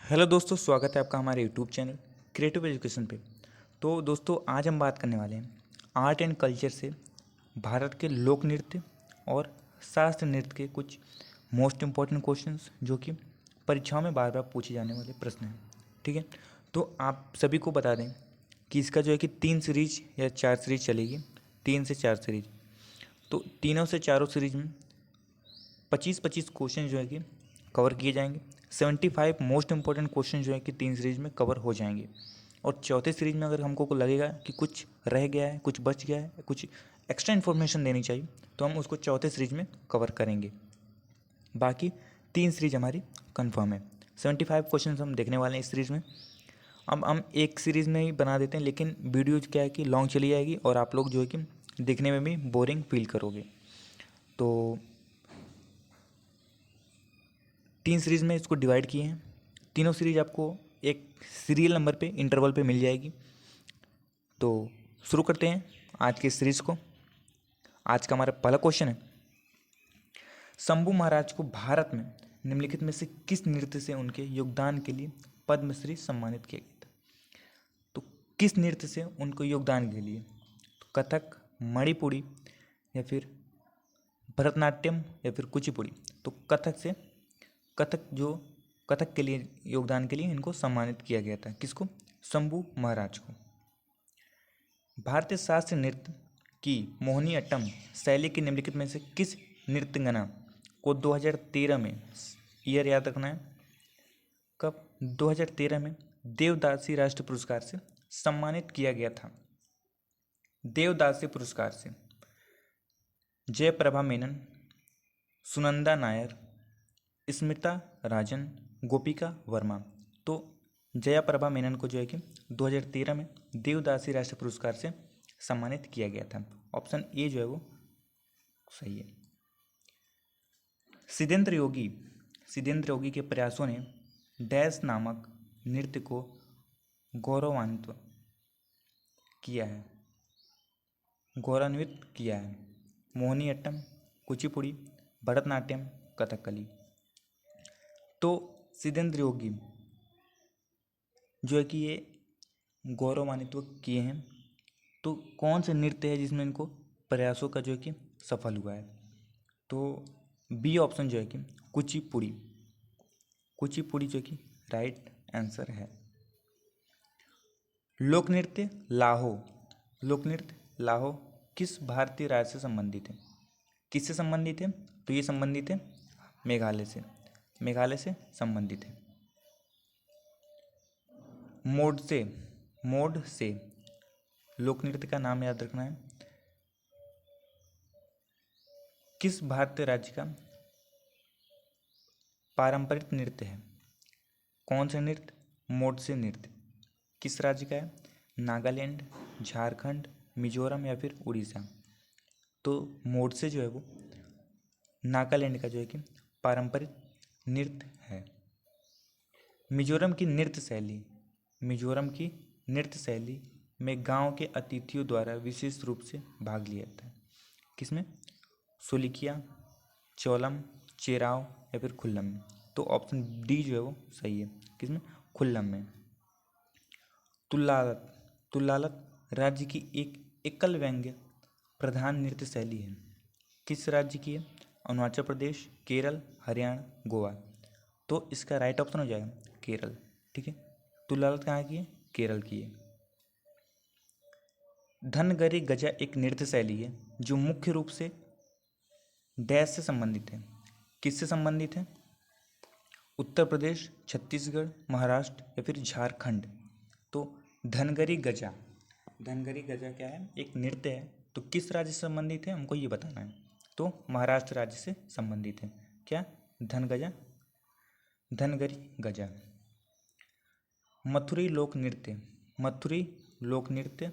Hello दोस्तों, स्वागत है आपका हमारे यूट्यूब चैनल क्रिएटिव एजुकेशन पे। तो दोस्तों, आज हम बात करने वाले हैं आर्ट एंड कल्चर से भारत के लोक नृत्य और शास्त्र नृत्य के कुछ मोस्ट इम्पॉर्टेंट क्वेश्चंस जो कि परीक्षाओं में बार बार पूछे जाने वाले प्रश्न हैं। ठीक है, तो आप सभी को बता दें कि इसका जो है कि 3 सीरीज या 4 सीरीज चलेगी, 3 से 4 सीरीज। तो तीनों से चारों सीरीज में 25-25 क्वेश्चन जो है कि कवर किए जाएंगे। 75 मोस्ट इंपॉर्टेंट क्वेश्चन जो है कि 3 सीरीज में कवर हो जाएंगे। और चौथे सीरीज में अगर हमको लगेगा कि कुछ रह गया है, कुछ बच गया है, कुछ एक्स्ट्रा इन्फॉर्मेशन देनी चाहिए, तो हम उसको चौथे सीरीज में कवर करेंगे। बाकी 3 सीरीज हमारी कंफर्म है। 75 क्वेश्चन हम देखने वाले हैं इस सीरीज में। अब हम एक सीरीज़ में ही बना देते हैं, लेकिन वीडियो क्या है कि लॉन्ग चली जाएगी और आप लोग जो है कि देखने में भी बोरिंग फील करोगे। तो 3 सीरीज़ में इसको डिवाइड किए हैं। तीनों सीरीज आपको एक सीरियल नंबर पे इंटरवल पे मिल जाएगी। तो शुरू करते हैं आज के सीरीज़ को। आज का हमारा पहला क्वेश्चन है, शंभू महाराज को भारत में निम्नलिखित में से किस नृत्य से उनके योगदान के लिए पद्मश्री सम्मानित किया गया था? तो किस नृत्य से उनको योगदान के लिए? तो कथक, मणिपुरी या फिर भरतनाट्यम या फिर कुचिपुड़ी? तो कथक के लिए योगदान के लिए इनको सम्मानित किया गया था। किसको? शंभू महाराज को। भारतीय शास्त्रीय नृत्य की मोहिनी अट्टम शैली की निम्नलिखित में से किस नृत्यंगना को 2013 में, ईयर याद रखना है कब, 2013 में देवदासी राष्ट्रीय पुरस्कार से सम्मानित किया गया था? देवदासी पुरस्कार से जयप्रभा मेनन, सुनंदा नायर, स्मिता राजन, गोपिका वर्मा। तो जयाप्रभा मेनन को जो है कि 2013 में देवदासी राष्ट्रीय पुरस्कार से सम्मानित किया गया था। ऑप्शन ए जो है वो सही है। सिद्धेंद्र योगी के प्रयासों ने डैश नामक नृत्य को गौरवान्वित किया है। मोहिनी अट्टम, कुचिपुड़ी, भरतनाट्यम, कथकली। तो सिद्धेंद्र योगी जो है कि ये गौरवान्वित किए हैं। तो कौन से नृत्य है जिसमें इनको प्रयासों का जो है कि सफल हुआ है? तो बी ऑप्शन जो है कि कुचिपुड़ी जो कि राइट आंसर है। लोक नृत्य लाहो किस भारतीय राज्य से संबंधित है? किससे संबंधित है? तो ये संबंधित है मेघालय से संबंधित है। मोड से लोक नृत्य का नाम याद रखना है। किस भारतीय राज्य का पारंपरिक नृत्य है? कौन सा नृत्य? मोड से नृत्य किस राज्य का है? नागालैंड, झारखंड, मिजोरम या फिर उड़ीसा? तो मोड से जो है वो नागालैंड का जो है कि पारंपरिक नृत्य है। मिजोरम की नृत्य शैली में गांव के अतिथियों द्वारा विशेष रूप से भाग लिया जाता है। किसमें? सोलिकिया, चोलम, चेराव या फिर खुल्लम में? तो ऑप्शन डी जो है वो सही है। किसमें? खुल्लम में। तुल्लालत राज्य की एक एकल व्यंग्य प्रधान नृत्य शैली है। किस राज्य की है? अरुणाचल प्रदेश, केरल, हरियाणा, गोवा। तो इसका राइट ऑप्शन हो जाएगा केरल। ठीक है, तुल्लालत कहाँ की है? केरल की है। धनगरी गजा एक नृत्य शैली है जो मुख्य रूप से डैश से संबंधित है। किससे संबंधित है? उत्तर प्रदेश, छत्तीसगढ़, महाराष्ट्र या फिर झारखंड? तो धनगरी गजा क्या है? एक नृत्य है। तो किस राज्य से संबंधित है हमको ये बताना है। तो महाराष्ट्र राज्य से संबंधित है। क्या? धनगरी गजा। मथुरी लोक नृत्य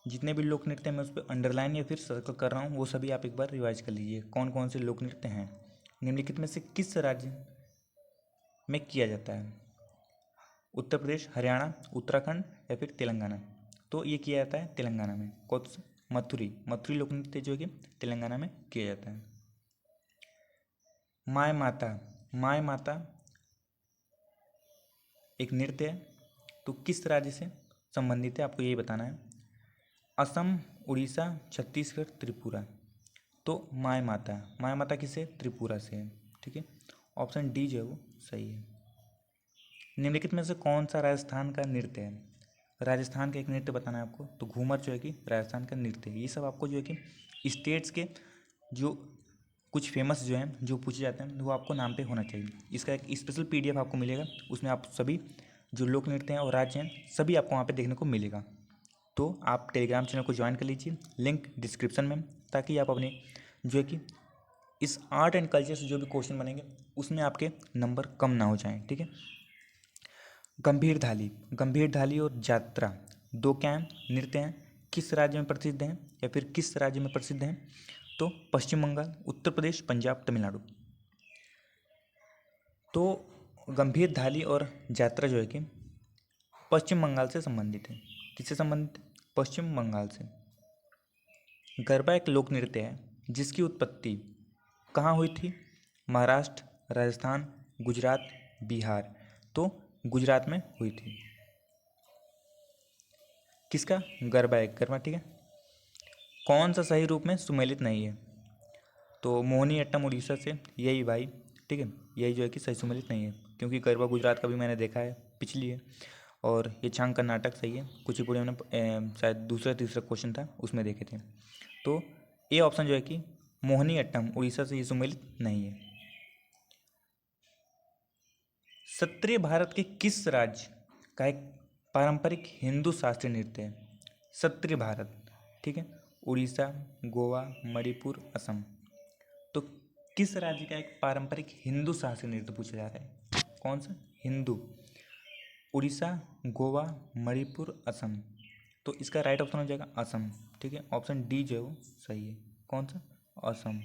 जितने भी लोक नृत्य मैं उस पर अंडरलाइन या फिर सर्कल कर रहा हूँ, वो सभी आप एक बार रिवाइज कर लीजिए। कौन कौन से लोक नृत्य हैं? निम्नलिखित में से किस राज्य में किया जाता है? उत्तर प्रदेश, हरियाणा, उत्तराखंड या फिर तेलंगाना? तो ये किया जाता है तेलंगाना में। कौन सा? मथुरी लोक नृत्य जो है कि तेलंगाना में किया जाता है। माय माता एक नृत्य है, तो किस राज्य से संबंधित है आपको यही बताना है। असम, उड़ीसा, छत्तीसगढ़, त्रिपुरा। तो माय माता, माय माता किससे, त्रिपुरा से है। ठीक है, ऑप्शन डी जो है वो सही है। निम्नलिखित में से कौन सा राजस्थान का नृत्य है। राजस्थान का एक नृत्य बताना है आपको, तो घूमर जो है कि राजस्थान का नृत्य है। ये सब आपको जो है कि स्टेट्स के जो कुछ फेमस जो हैं जो पूछे जाते हैं वो आपको नाम पे होना चाहिए। इसका एक स्पेशल पीडीएफ आपको मिलेगा, उसमें आप सभी जो लोक नृत्य हैं और राज्य हैं सभी आपको वहाँ पे देखने को मिलेगा। तो आप टेलीग्राम चैनल को ज्वाइन कर लीजिए, लिंक डिस्क्रिप्शन में, ताकि आप अपने जो है कि इस आर्ट एंड कल्चर से जो भी क्वेश्चन बनेंगे उसमें आपके नंबर कम ना हो जाएं। ठीक है, गंभीर धाली और जात्रा दो क्या हैं, नृत्य हैं, किस राज्य में प्रसिद्ध हैं या फिर किस राज्य में प्रसिद्ध हैं। तो पश्चिम बंगाल, उत्तर प्रदेश, पंजाब, तमिलनाडु। तो गंभीर धाली और जात्रा जो है कि पश्चिम बंगाल से संबंधित है। किससे संबंधित है, पश्चिम बंगाल से। गरबा एक लोक नृत्य है जिसकी उत्पत्ति कहाँ हुई थी, महाराष्ट्र, राजस्थान, गुजरात, बिहार। तो गुजरात में हुई थी। किसका, गरबा एक गरबा। ठीक है, कौन सा सही रूप में सुमेलित नहीं है, तो मोहिनी अट्टम उड़ीसा से, यही भाई। ठीक है, यही जो है कि सही सुमेलित नहीं है, क्योंकि गरबा गुजरात का भी मैंने देखा है, पिछली है। और ये छांग कर्नाटक सही है, कुचिपुड़ी हमने शायद दूसरा तीसरा क्वेश्चन था उसमें देखे थे। तो ये ऑप्शन जो है कि मोहिनी अट्टम उड़ीसा से ये सुमेलित नहीं है। सत्तरी भारत के किस राज्य का एक पारंपरिक हिंदू शास्त्रीय नृत्य है। सत्तरी भारत, ठीक है, उड़ीसा, गोवा, मणिपुर, असम। तो किस राज्य का एक पारंपरिक हिंदू शास्त्रीय नृत्य पूछा जा रहा है, कौन सा, हिंदू। उड़ीसा, गोवा, मणिपुर, असम। तो इसका राइट ऑप्शन हो जाएगा असम। ठीक है, ऑप्शन डी जो है वो सही है, कौन सा, असम।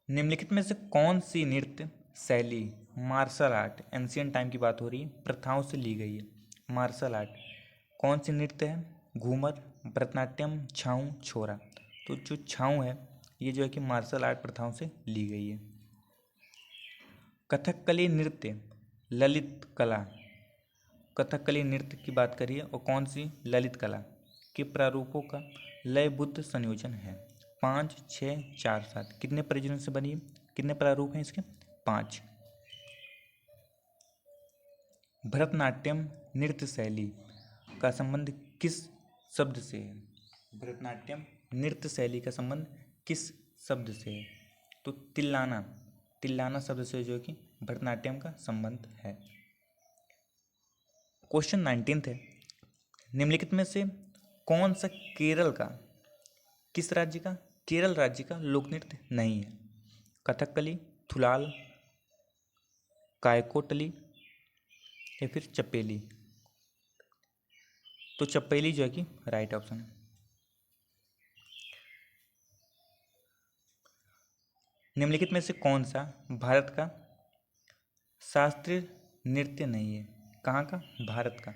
निम्नलिखित में से कौन सी नृत्य शैली मार्शल आर्ट, एंशियंट टाइम की बात हो रही है, प्रथाओं से ली गई है। मार्शल आर्ट कौन सी नृत्य है, घूमर, भरतनाट्यम, छाऊ, छोरा। तो जो छाऊ है ये जो है कि मार्शल आर्ट प्रथाओं से ली गई है। कथकली नृत्य ललित कला, कथकली नृत्य की बात करिए और कौन सी, ललित कला के प्रारूपों का लयबद्ध संयोजन है। 5, 6, 4, 7 कितने प्रयोजनों से बनी है, कितने प्रारूप हैं इसके, 5। भरतनाट्यम नृत्य शैली का संबंध किस शब्द से है। भरतनाट्यम नृत्य शैली का संबंध किस शब्द से है, तो तिल्लाना, तिल्लाना शब्द से जो कि भरतनाट्यम का संबंध है। क्वेश्चन 19 है, निम्नलिखित में से कौन सा केरल का, किस राज्य का, केरल राज्य का लोक नृत्य नहीं है। कथकली, थुलाल, कायकोटली या फिर चपेली। तो चपेली जो है कि राइट ऑप्शन है। निम्नलिखित में से कौन सा भारत का शास्त्रीय नृत्य नहीं है, कहाँ का, भारत का।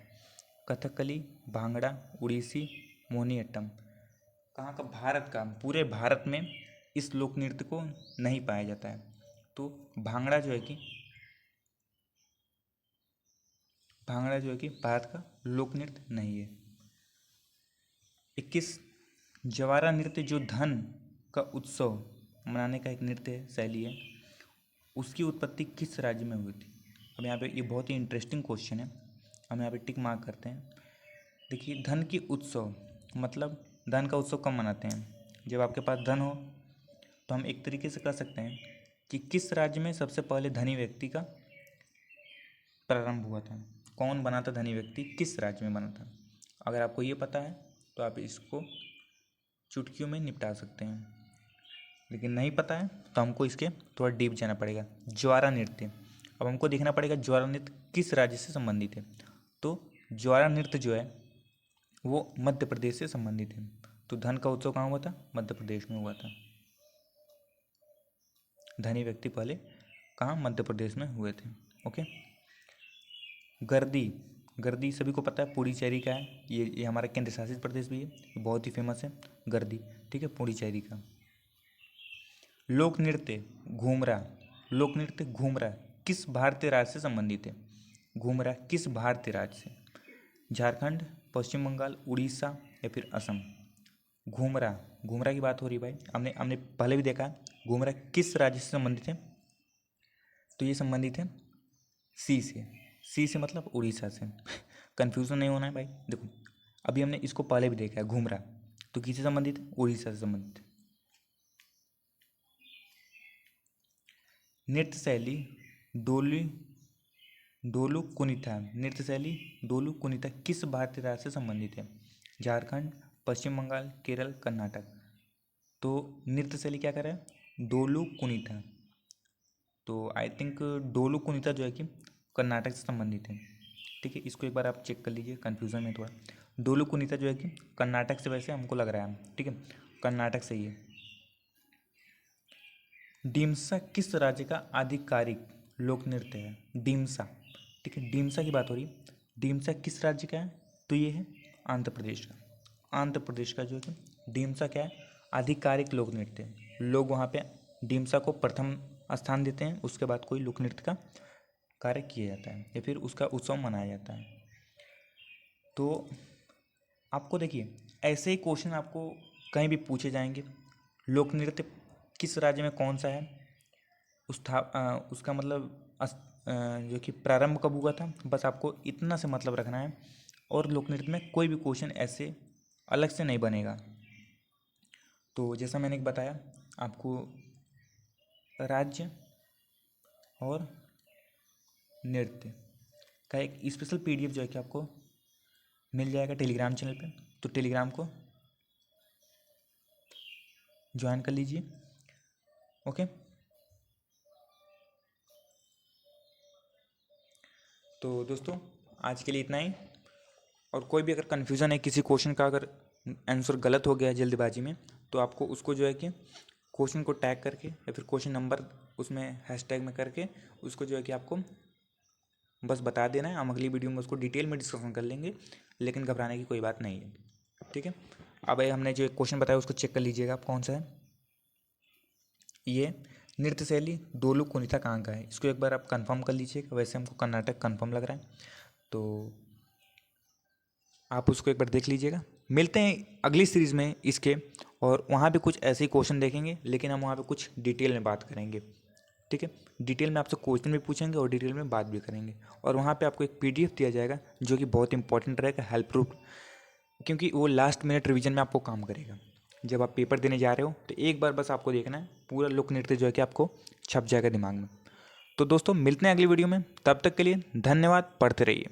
कथकली, भांगड़ा, उड़ीसी, मोहिनीअट्टम। कहाँ का, भारत का। पूरे भारत में इस लोक नृत्य को नहीं पाया जाता है। तो भांगड़ा जो है कि, भांगड़ा जो है कि भारत का लोक नृत्य नहीं है। 21, जवारा नृत्य जो धन का उत्सव मनाने का एक नृत्य है, शैली है, उसकी उत्पत्ति किस राज्य में हुई थी। अब यहाँ पे ये बहुत ही इंटरेस्टिंग क्वेश्चन है, हम यहाँ पे टिक मार्क करते हैं। देखिए, धन की उत्सव मतलब धन का उत्सव कब मनाते हैं, जब आपके पास धन हो। तो हम एक तरीके से कह सकते हैं कि किस राज्य में सबसे पहले धनी व्यक्ति का प्रारंभ हुआ था, कौन बना था धनी व्यक्ति, किस राज्य में बना था। अगर आपको ये पता है तो आप इसको चुटकियों में निपटा सकते हैं, लेकिन नहीं पता है तो हमको इसके थोड़ा डीप जाना पड़ेगा। ज्वारा नृत्य, अब हमको देखना पड़ेगा ज्वारा नृत्य किस राज्य से संबंधित है। तो ज्वारा नृत्य जो है वो मध्य प्रदेश से संबंधित है। तो धन का उत्सव कहाँ हुआ था, मध्य प्रदेश में हुआ था। धनी व्यक्ति पहले कहाँ, मध्य प्रदेश में हुए थे। ओके, गर्दी, गर्दी सभी को पता है पुडुचेरी का है, ये हमारा केंद्र शासित प्रदेश भी है, ये बहुत ही फेमस है गर्दी। ठीक है, पुडुचेरी का। लोक नृत्य घूमरा, लोक नृत्य घूमरा किस भारतीय राज्य से संबंधित है? घूमरा किस भारतीय राज्य से? झारखंड, पश्चिम बंगाल, उड़ीसा या फिर असम? घूमरा, घूमरा की बात हो रही है भाई। हमने हमने पहले भी देखा है। घूमरा किस राज्य से संबंधित है? तो ये संबंधित है सी से। सी से मतलब उड़ीसा से। कन्फ्यूज़न नहीं होना है भाई। देखो अभी हमने इसको पहले भी देखा है, घूमरा तो किससे संबंधित है? उड़ीसा से संबंधित है। नृत्य शैली डोली डोलू कुनिता, नृत्य शैली डोलू कुनिता किस भारतीय राज्य से संबंधित है? झारखंड, पश्चिम बंगाल, केरल, कर्नाटक? तो नृत्य शैली क्या कर रहा है? डोलू कुनिता। तो आई थिंक डोलू कुनिता जो है कि कर्नाटक से संबंधित है। ठीक है, इसको एक बार आप चेक कर लीजिए, कन्फ्यूज़न में थोड़ा। डोलू कुनिता जो है कि कर्नाटक से वैसे हमको लग रहा है। ठीक है, कर्नाटक से ही है। डीमसा किस राज्य का आधिकारिक लोक नृत्य है? डीमसा, ठीक है, डीमसा की बात हो रही है। डीमसा किस राज्य का है? तो ये है आंध्र प्रदेश का। आंध्र प्रदेश का जो है कि डीमसा क्या है? आधिकारिक लोक नृत्य है। लोग वहाँ पे डीमसा को प्रथम स्थान देते हैं, उसके बाद कोई लोक नृत्य का कार्य किया जाता है या फिर उसका उत्सव मनाया जाता है। तो आपको देखिए ऐसे ही क्वेश्चन आपको कहीं भी पूछे जाएंगे। लोक नृत्य किस राज्य में कौन सा है, उसका मतलब जो कि प्रारंभ कब हुआ था, बस आपको इतना से मतलब रखना है। और लोक नृत्य में कोई भी क्वेश्चन ऐसे अलग से नहीं बनेगा। तो जैसा मैंने बताया आपको, राज्य और नृत्य का एक स्पेशल पीडीएफ जो है कि आपको मिल जाएगा टेलीग्राम चैनल पे। तो टेलीग्राम को ज्वाइन कर लीजिए। ओके, तो दोस्तों आज के लिए इतना ही। और कोई भी अगर कन्फ्यूज़न है किसी क्वेश्चन का, अगर आंसर गलत हो गया है जल्दबाजी में, तो आपको उसको जो है कि क्वेश्चन को टैग करके या फिर क्वेश्चन नंबर उसमें हैशटैग में करके उसको जो है कि आपको बस बता देना है। हम अगली वीडियो में उसको डिटेल में डिस्कशन कर लेंगे, लेकिन घबराने की कोई बात नहीं है। ठीक है, अब ये हमने जो एक क्वेश्चन बताया उसको चेक कर लीजिएगा आप कौन सा है। ये नृत्य शैली डोलू कुनिता कहाँ का है, इसको एक बार आप कंफर्म कर लीजिएगा। वैसे हमको कर्नाटक कंफर्म लग रहा है, तो आप उसको एक बार देख लीजिएगा। मिलते हैं अगली सीरीज़ में इसके, और वहाँ पे कुछ ऐसे ही क्वेश्चन देखेंगे, लेकिन हम वहाँ पे कुछ डिटेल में बात करेंगे। ठीक है, डिटेल में आपसे क्वेश्चन भी पूछेंगे और डिटेल में बात भी करेंगे। और वहाँ पे आपको एक पीडीएफ दिया जाएगा जो कि बहुत इंपॉर्टेंट रहेगा, हेल्प प्रूफ, क्योंकि वो लास्ट मिनट रिवीजन में आपको काम करेगा। जब आप पेपर देने जा रहे हो तो एक बार बस आपको देखना है, पूरा लोक नृत्य जो है कि आपको छप जाएगा दिमाग में। तो दोस्तों मिलते हैं अगली वीडियो में, तब तक के लिए धन्यवाद। पढ़ते रहिए।